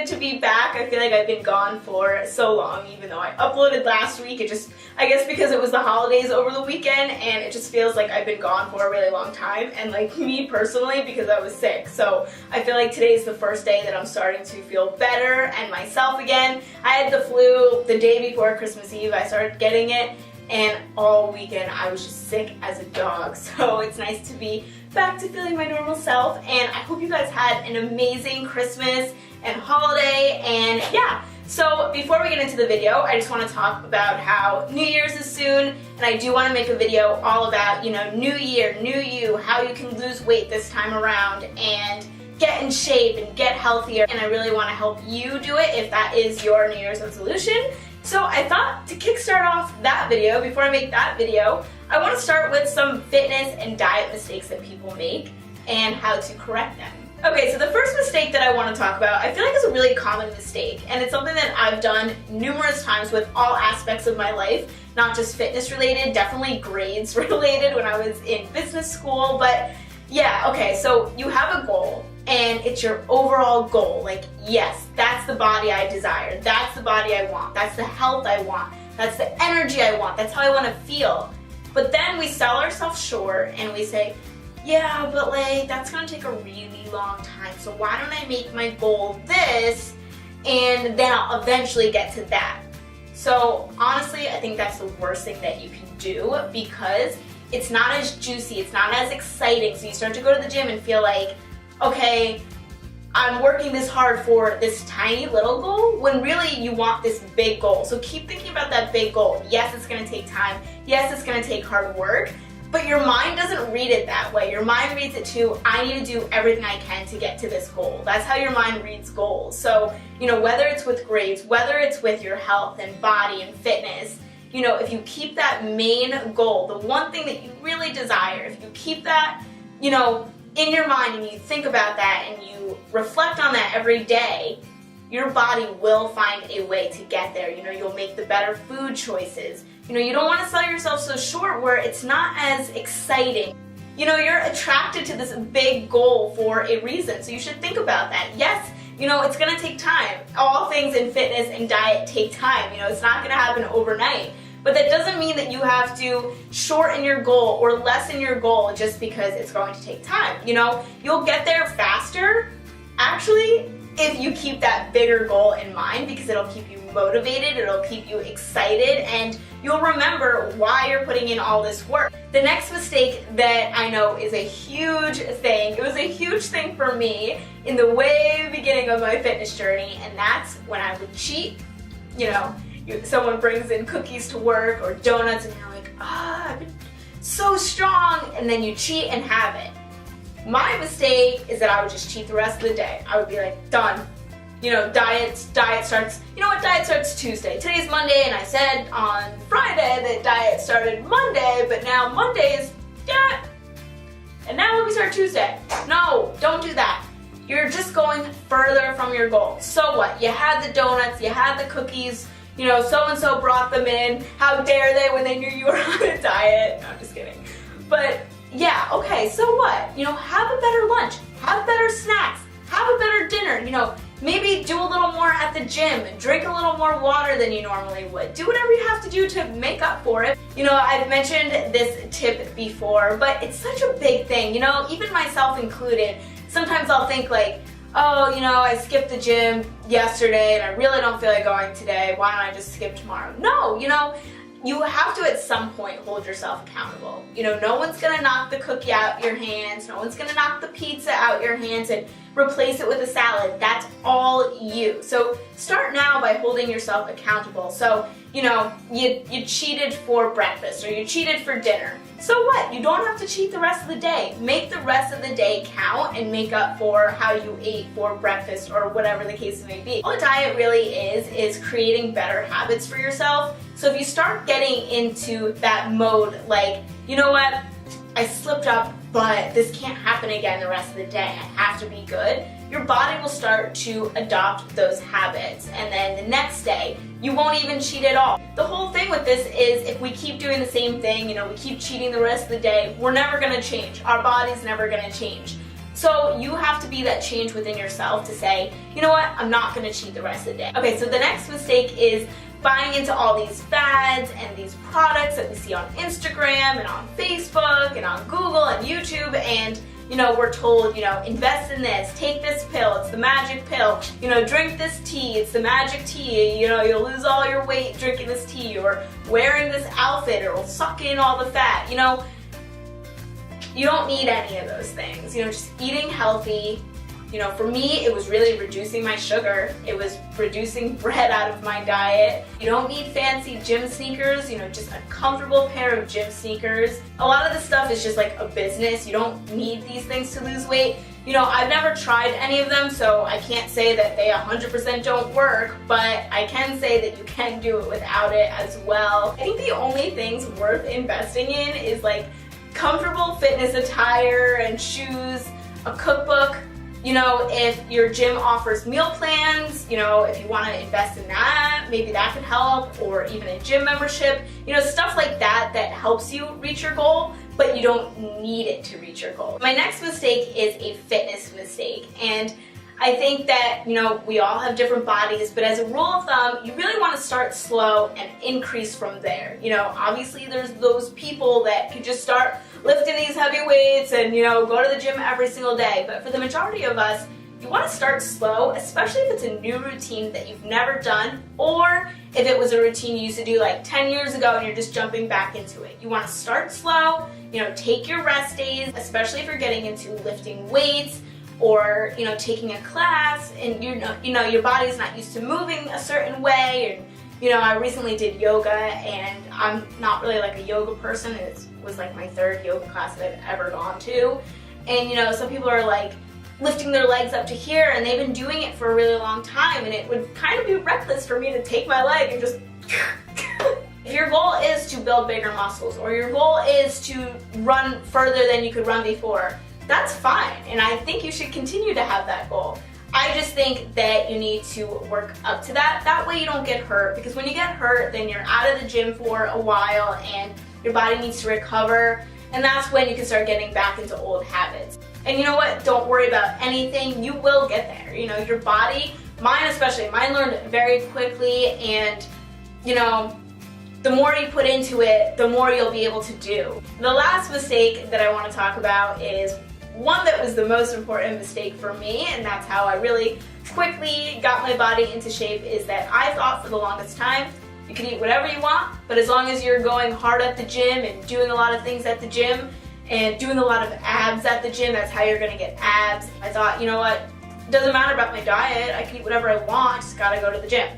excited to be back. I feel like I've been gone for so long, even though I uploaded last week. I guess because it was the holidays over the weekend, and it just feels like I've been gone for a really long time, and like me personally, because I was sick. So I feel like today's the first day that I'm starting to feel better and myself again. I had the flu the day before Christmas Eve. I started getting it, and all weekend I was just sick as a dog. So it's nice to be back to feeling my normal self, and I hope you guys had an amazing Christmas and holiday. And yeah, so before we get into the video, I just want to talk about how New Year's is soon, and I do want to make a video all about, you know, new year, new you, how you can lose weight this time around and get in shape and get healthier. And I really want to help you do it if that is your New Year's resolution. So I thought to kickstart off that video, before I make that video, I want to start with some fitness and diet mistakes that people make and how to correct them. Okay, so the first mistake that I want to talk about, I feel like is a really common mistake, and it's something that I've done numerous times with all aspects of my life, not just fitness related, definitely grades related when I was in business school. But yeah, okay, so you have a goal, and it's your overall goal. Like, yes, that's the body I desire. That's the body I want. That's the health I want. That's the energy I want. That's how I want to feel. But then we sell ourselves short and we say, yeah, but like, that's going to take a really long time. So why don't I make my goal this, and then I'll eventually get to that. So honestly, I think that's the worst thing that you can do, because it's not as juicy. It's not as exciting. So you start to go to the gym and feel like, okay, I'm working this hard for this tiny little goal, when really you want this big goal. So keep thinking about that big goal. Yes, it's going to take time. Yes, it's going to take hard work, but your mind doesn't read it that way. Your mind reads it to, I need to do everything I can to get to this goal. That's how your mind reads goals. So, you know, whether it's with grades, whether it's with your health and body and fitness, you know, if you keep that main goal, the one thing that you really desire, if you keep that, you know, in your mind and you think about that and you reflect on that every day, your body will find a way to get there. You know, you'll make the better food choices. You know, you don't want to sell yourself so short where it's not as exciting. You know, you're attracted to this big goal for a reason, so you should think about that. Yes, you know, it's going to take time. All things in fitness and diet take time. You know, it's not going to happen overnight. But that doesn't mean that you have to shorten your goal or lessen your goal just because it's going to take time. You know, you'll get there faster, actually, if you keep that bigger goal in mind, because it'll keep you motivated, it'll keep you excited, and you'll remember why you're putting in all this work. The next mistake that I know is a huge thing, it was a huge thing for me in the way beginning of my fitness journey, and that's when I would cheat. You know, someone brings in cookies to work or donuts and you're like, I've been so strong, and then you cheat and have it. My mistake is that I would just cheat the rest of the day. I would be like, done. You know, diet starts, you know what, diet starts Tuesday. Today's Monday, and I said on Friday that diet started Monday, but now Monday is, yeah, and now let me start Tuesday. No, don't do that. You're just going further from your goal. So what? You had the donuts, you had the cookies, you know, so-and-so brought them in. How dare they when they knew you were on a diet? No, I'm just kidding. But yeah, okay, so what? You know, have a better lunch, have better snacks, have a better dinner, you know, maybe do a little more at the gym, drink a little more water than you normally would. Do whatever you have to do to make up for it. You know, I've mentioned this tip before, but it's such a big thing, you know, even myself included. Sometimes I'll think like, oh, you know, I skipped the gym yesterday and I really don't feel like going today. Why don't I just skip tomorrow? No, you know, you have to at some point hold yourself accountable. You know, no one's gonna knock the cookie out your hands, no one's gonna knock the pizza out your hands and replace it with a salad. That's all you. So start now by holding yourself accountable. So, you know, you cheated for breakfast or you cheated for dinner. So what? You don't have to cheat the rest of the day. Make the rest of the day count and make up for how you ate for breakfast or whatever the case may be. All a diet really is creating better habits for yourself. So if you start getting into that mode, like, you know what, I slipped up, but this can't happen again the rest of the day. I have to be good. Your body will start to adopt those habits, and then the next day, you won't even cheat at all. The whole thing with this is if we keep doing the same thing, you know, we keep cheating the rest of the day, we're never gonna change. Our body's never gonna change. So you have to be that change within yourself to say, you know what, I'm not gonna cheat the rest of the day. Okay, so the next mistake is buying into all these fads and these products that we see on Instagram and on Facebook and on Google and YouTube, and you know, we're told, you know, invest in this, take this pill, it's the magic pill, you know, drink this tea, it's the magic tea, you know, you'll lose all your weight drinking this tea, or wearing this outfit, or it'll suck in all the fat, you know. You don't need any of those things, you know, just eating healthy. You know, for me, it was really reducing my sugar. It was reducing bread out of my diet. You don't need fancy gym sneakers, you know, just a comfortable pair of gym sneakers. A lot of this stuff is just like a business. You don't need these things to lose weight. You know, I've never tried any of them, so I can't say that they 100% don't work, but I can say that you can do it without it as well. I think the only things worth investing in is like comfortable fitness attire and shoes, a cookbook. You know, if your gym offers meal plans, you know, if you want to invest in that, maybe that could help, or even a gym membership, you know, stuff like that that helps you reach your goal, but you don't need it to reach your goal. My next mistake is a fitness mistake, and I think that, you know, we all have different bodies, but as a rule of thumb, you really want to start slow and increase from there. You know, obviously there's those people that could just start lifting these heavy weights and, you know, go to the gym every single day. But for the majority of us, you want to start slow, especially if it's a new routine that you've never done, or if it was a routine you used to do like 10 years ago and you're just jumping back into it. You want to start slow, you know, take your rest days, especially if you're getting into lifting weights, or, you know, taking a class and you know your body's not used to moving a certain way. And you know, I recently did yoga, and I'm not really like a yoga person. It was like my third yoga class that I've ever gone to. And you know, some people are like lifting their legs up to here, and they've been doing it for a really long time, and it would kind of be reckless for me to take my leg and just if your goal is to build bigger muscles, or your goal is to run further than you could run before, that's fine, and I think you should continue to have that goal. I just think that you need to work up to that. That way you don't get hurt, because when you get hurt, then you're out of the gym for a while and your body needs to recover, and that's when you can start getting back into old habits. And you know what? Don't worry about anything. You will get there. You know, your body, mine especially, mine learned very quickly, and you know, the more you put into it, the more you'll be able to do. The last mistake that I want to talk about is one that was the most important mistake for me, and that's how I really quickly got my body into shape, is that I thought for the longest time you can eat whatever you want, but as long as you're going hard at the gym and doing a lot of things at the gym and doing a lot of abs at the gym, that's how you're gonna get abs. I thought, you know what, it doesn't matter about my diet, I can eat whatever I want, just gotta go to the gym.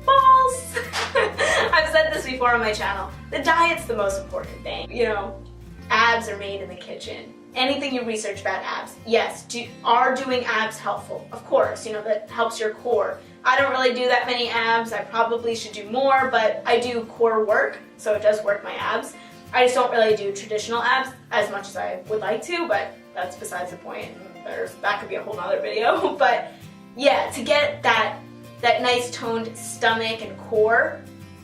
False! I've said this before on my channel. The diet's the most important thing. You know, abs are made in the kitchen. Anything you research about abs, yes, are doing abs helpful? Of course, you know, that helps your core. I don't really do that many abs. I probably should do more, but I do core work, so it does work my abs. I just don't really do traditional abs as much as I would like to, but that's besides the point. That could be a whole nother video. But yeah, to get that nice toned stomach and core,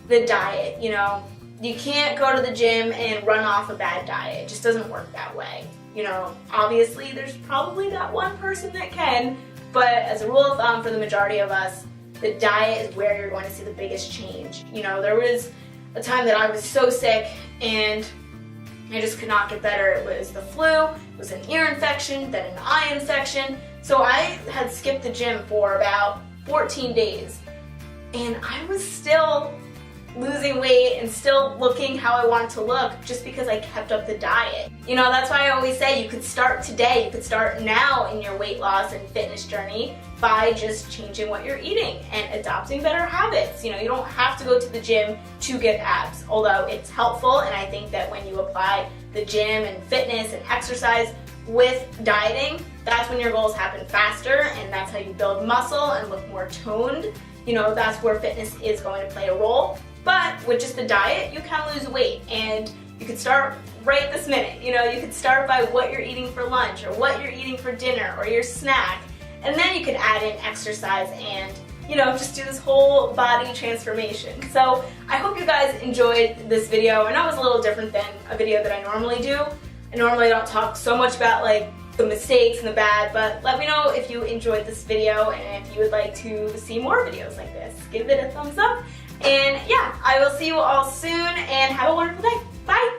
the diet, you know, you can't go to the gym and run off a bad diet. It just doesn't work that way. You know, obviously there's probably that one person that can, but as a rule of thumb for the majority of us, the diet is where you're going to see the biggest change. You know, there was a time that I was so sick and I just could not get better. It was the flu, it was an ear infection, then an eye infection. So I had skipped the gym for about 14 days, and I was still losing weight and still looking how I wanted to look just because I kept up the diet. You know, that's why I always say you could start today, you could start now in your weight loss and fitness journey by just changing what you're eating and adopting better habits. You know, you don't have to go to the gym to get abs, although it's helpful, and I think that when you apply the gym and fitness and exercise with dieting, that's when your goals happen faster, and that's how you build muscle and look more toned. You know, that's where fitness is going to play a role. But with just the diet, you can lose weight, and you could start right this minute. You know, you could start by what you're eating for lunch, or what you're eating for dinner, or your snack, and then you could add in exercise and, you know, just do this whole body transformation. So I hope you guys enjoyed this video. I know it was a little different than a video that I normally do. I normally don't talk so much about like the mistakes and the bad, but let me know if you enjoyed this video and if you would like to see more videos like this. Give it a thumbs up, and yeah, I will see you all soon, and have a wonderful day. Bye!